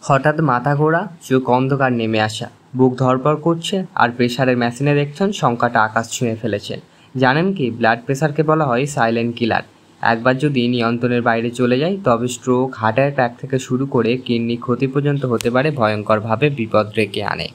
হঠাৎ মাথা ঘোরা, চোখ অন্ধকার নেমে আসা, বুক ধড়ফড় করছে আর প্রেশারের মেশিনে দেখছেন সংখ্যাটা আকাশ ছুঁয়ে ফেলেছে। জানেন কি, ব্লাড প্রেশারকে বলা হয় সাইলেন্ট কিলার। একবার যদি নিয়ন্ত্রণের বাইরে চলে যায় তবে স্ট্রোক, হার্ট অ্যাটাক থেকে শুরু করে কিডনি ক্ষতি পর্যন্ত হতে পারে, ভয়ঙ্করভাবে বিপদ ডেকে আনে।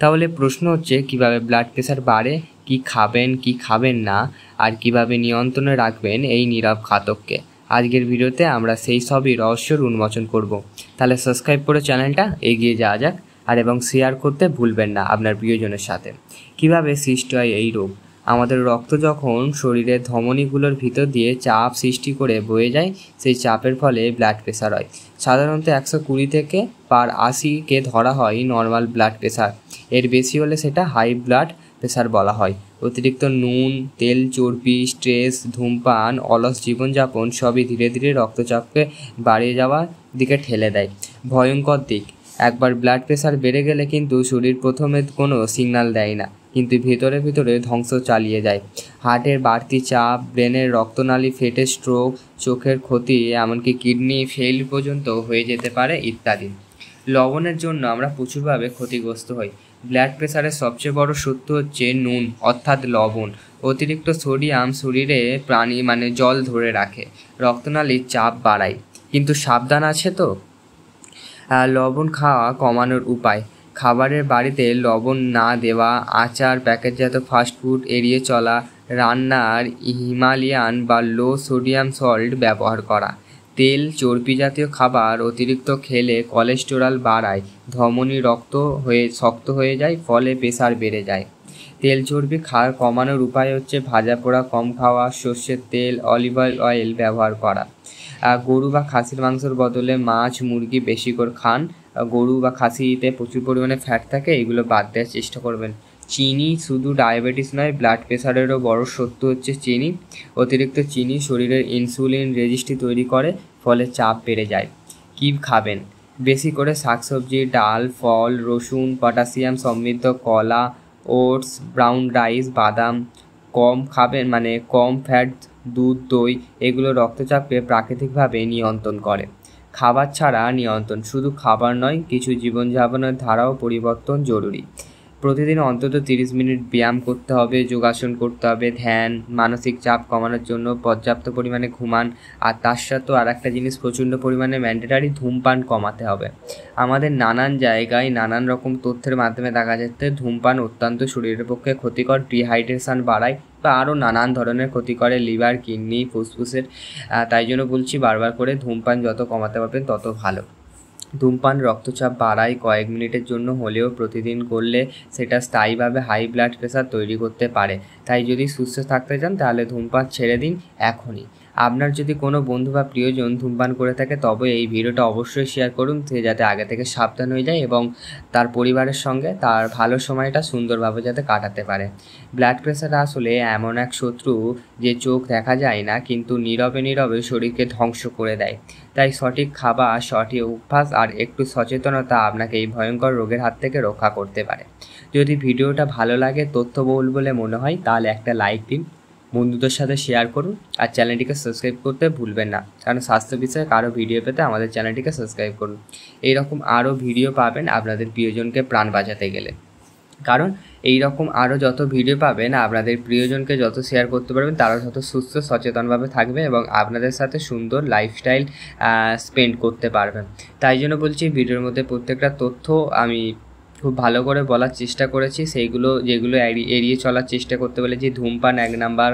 তাহলে প্রশ্ন হচ্ছে, কিভাবে ব্লাড প্রেশার বাড়ে, কি খাবেন কি খাবেন না, আর কিভাবে নিয়ন্ত্রণে রাখবেন এই নীরব ঘাতককে। আজকের ভিডিওতে আমরা সেই সবই রহস্যের উন্মোচন করব। তাহলে সাবস্ক্রাইব করে চ্যানেলটা এগিয়ে যাওয়া যাক, আর এবং শেয়ার করতে ভুলবেন না আপনার প্রিয়জনের সাথে। কিভাবে সৃষ্টি হয় এই রোগ? আমাদের রক্ত যখন শরীরের ধমনীগুলোর ভিতর দিয়ে চাপ সৃষ্টি করে বয়ে যায়, সেই চাপের ফলে ব্লাড প্রেশার হয়। সাধারণত 120 থেকে পার 80কে ধরা হয় নর্মাল ব্লাড প্রেশার। এর বেশি হলে সেটা হাই ব্লাড প্রেশার বলা হয়। অতিরিক্ত নুন, তেল, চর্বি, স্ট্রেস, ধূমপান, অলস জীবনযাপন সবই ধীরে ধীরে রক্তচাপকে বাড়িয়ে যাওয়ার দিকে ঠেলে দেয়। ভয়ঙ্কর দিক, একবার ব্লাড প্রেশার বেড়ে গেলে কিন্তু শরীর প্রথমে কোনো সিগন্যাল দেয় না, কিন্তু ভিতরে ভিতরে ধ্বংস চালিয়ে যায়। হার্টের বাড়তি চাপ, ব্রেনের রক্তনালী ফেটে স্ট্রোক, চোখের ক্ষতি, এমনকি কিডনি ফেল পর্যন্ত হয়ে যেতে পারে ইত্যাদি। লবণের জন্য আমরা প্রচুরভাবে ক্ষতিগ্রস্ত হই। ব্লাড প্রেশারের সবচেয়ে বড় সত্য হচ্ছে নুন অর্থাৎ লবণ। অতিরিক্ত সোডিয়াম শরীরে জল ধরে রাখে, রক্তনালীর চাপ বাড়ায়। কিন্তু সাবধান আছে তো। লবণ খাওয়া কমানোর উপায়: খাবারের বাড়িতে লবণ না দেওয়া, আচার, প্যাকেটজাত ফাস্টফুড এড়িয়ে চলা, রান্নার হিমালয়ান বা লো সোডিয়াম সল্ট ব্যবহার করা। তেল, চর্বি জাতীয় খাবার অতিরিক্ত খেলে কোলেস্টেরল বাড়ায়, ধমনী শক্ত হয়ে যায়, ফলে প্রেশার বেড়ে যায়। তেল চর্বি কমানোর উপায় হচ্ছে ভাজা পোড়া কম খাওয়া, সর্ষের তেল, অলিভ অয়েল ব্যবহার করা। গরু বা খাসির মাংসের বদলে মাছ, মুরগি বেশি করে খান। গরু বা খাসিতে প্রচুর পরিমাণে ফ্যাট থাকে, এগুলো বাদ দেওয়ার চেষ্টা করবেন। চিনি শুধু ডায়াবেটিস নয়, ব্লাড প্রেশারেরও বড় সত্য হচ্ছে চিনি। অতিরিক্ত চিনি শরীরের ইনসুলিন রেজিস্ট্রি তৈরি করে, ফলে চাপ বেড়ে যায়। কী খাবেন? বেশি করে শাকসবজি, ডাল, ফল, রসুন, পটাশিয়াম সমৃদ্ধ কলা, ওটস, ব্রাউন রাইস, বাদাম। কম খাবেন, কম ফ্যাট দুধ, দই, এগুলো রক্তচাপকে প্রাকৃতিকভাবে নিয়ন্ত্রণ করে। খাবার ছাড়া নিয়ন্ত্রণ, শুধু খাবার নয়, কিছু জীবনযাপনের ধারাও পরিবর্তন জরুরি। প্রতিদিন অন্তত 30 মিনিট ব্যায়াম করতে হবে, যোগাসন করতে হবে, ধ্যান, মানসিক চাপ কমানোর জন্য পর্যাপ্ত পরিমাণে ঘুমান। আর তার সাথেও আর একটা জিনিস প্রচণ্ড পরিমাণে ম্যান্ডেটারি, ধূমপান কমাতে হবে। আমাদের নানান জায়গায় নানান রকম তথ্যের মাধ্যমে দেখা যাচ্ছে ধূমপান অত্যন্ত শরীরের পক্ষে ক্ষতিকর, ডিহাইড্রেশন বাড়ায় বা আরও নানান ধরনের ক্ষতি করে লিভার, কিডনি, ফুসফুসের। তাই জন্য বলছি বারবার করে, ধূমপান যত কমাতে পারবেন তত ভালো। ধূমপান রক্তচাপ বাড়ায়, কয়েক মিনিটের জন্য হলেও প্রতিদিন করলে সেটা স্থায়ীভাবে হাই ব্লাড প্রেশার তৈরি করতে পারে। তাই যদি সুস্থ থাকতে চান তাহলে ধূমপান ছেড়ে দিন এখনই। আপনার যদি কোনো বন্ধু বা প্রিয়জন ধূমপান করে থাকে তবে এই ভিডিওটা অবশ্যই শেয়ার করুন, সে যাতে আগে থেকে সাবধান হয়ে যায় এবং তার পরিবারের সঙ্গে তার ভালো সময়টা সুন্দরভাবে যাতে কাটাতে পারে। ব্লাড প্রেশার আসলে এমন এক শত্রু যে চোখ দেখা যায় না, কিন্তু নীরবে নীরবে শরীরকে ধ্বংস করে দেয়। তাই সঠিক খাবার, সঠিক অভ্যাস আর একটু সচেতনতা আপনাকে এই ভয়ঙ্কর রোগের হাত থেকে রক্ষা করতে পারে। যদি ভিডিওটা ভালো লাগে, তথ্যবহুল বলে মনে হয়, তাহলে একটা লাইক দিন, বন্ধুদের সাথে শেয়ার করুন, আর চ্যানেলটিকে সাবস্ক্রাইব করতে ভুলবেন না, কারণ স্বাস্থ্য বিষয়ে আরও ভিডিও পেতে আমাদের চ্যানেলটিকে সাবস্ক্রাইব করুন। এইরকম আরও ভিডিও পাবেন আপনাদের প্রিয়জনকে প্রাণ বাঁচাতে গেলে। কারণ এই রকম আরও যত ভিডিও পাবেন, আপনাদের প্রিয়জনকে যত শেয়ার করতে পারবেন, তারা তত সুস্থ সচেতনভাবে থাকবে এবং আপনাদের সাথে সুন্দর লাইফস্টাইল স্পেন্ড করতে পারবেন। তাই জন্য বলছি, ভিডিওর মধ্যে প্রত্যেকটা তথ্য আমি খুব ভালো করে বলার চেষ্টা করেছি। যেগুলো এড়িয়ে চলার চেষ্টা করতে বলেছি: ধূমপান 1 নাম্বার,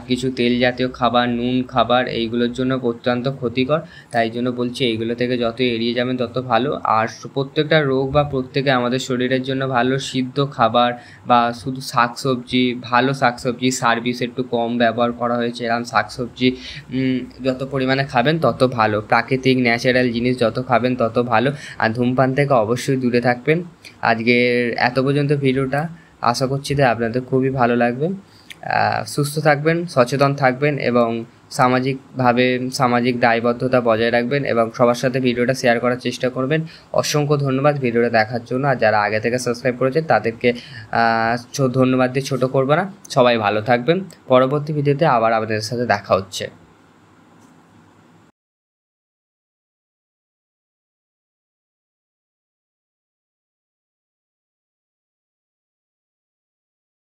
কিছু তেল জাতীয় খাবার, নুন খাবার, এইগুলোর জন্য অত্যন্ত ক্ষতিকর। তাই জন্য বলছি এইগুলো থেকে যত এড়িয়ে যাবেন তত ভালো। আর প্রত্যেকটা রোগ বা প্রত্যেকে আমাদের শরীরের জন্য ভালো সিদ্ধ খাবার বা শুধু শাকসবজি, ভালো শাকসবজি, সার্ভিস একটু কম ব্যবহার করা হয়েছে এরকম শাকসবজি যত পরিমাণে খাবেন তত ভালো। প্রাকৃতিক ন্যাচারাল জিনিস যত খাবেন তত ভালো। আর ধূমপান থেকে অবশ্যই দূরে থাকবেন। আজকের এত পর্যন্ত ভিডিওটা, আশা করছি যে আপনাদের খুবই ভালো লাগবে। সুস্থ থাকবেন, সচেতন থাকবেন এবং সামাজিক দায়বদ্ধতা বজায় রাখবেন এবং সবার সাথে ভিডিওটা শেয়ার করার চেষ্টা করবেন। অসংখ্য ধন্যবাদ ভিডিওটা দেখার জন্য। আর যারা আগে থেকে সাবস্ক্রাইব করেছেন তাদেরকে ধন্যবাদ দিয়ে ছোটো করবো না। সবাই ভালো থাকবেন। পরবর্তী ভিডিওতে আবার আপনাদের সাথে দেখা হচ্ছে।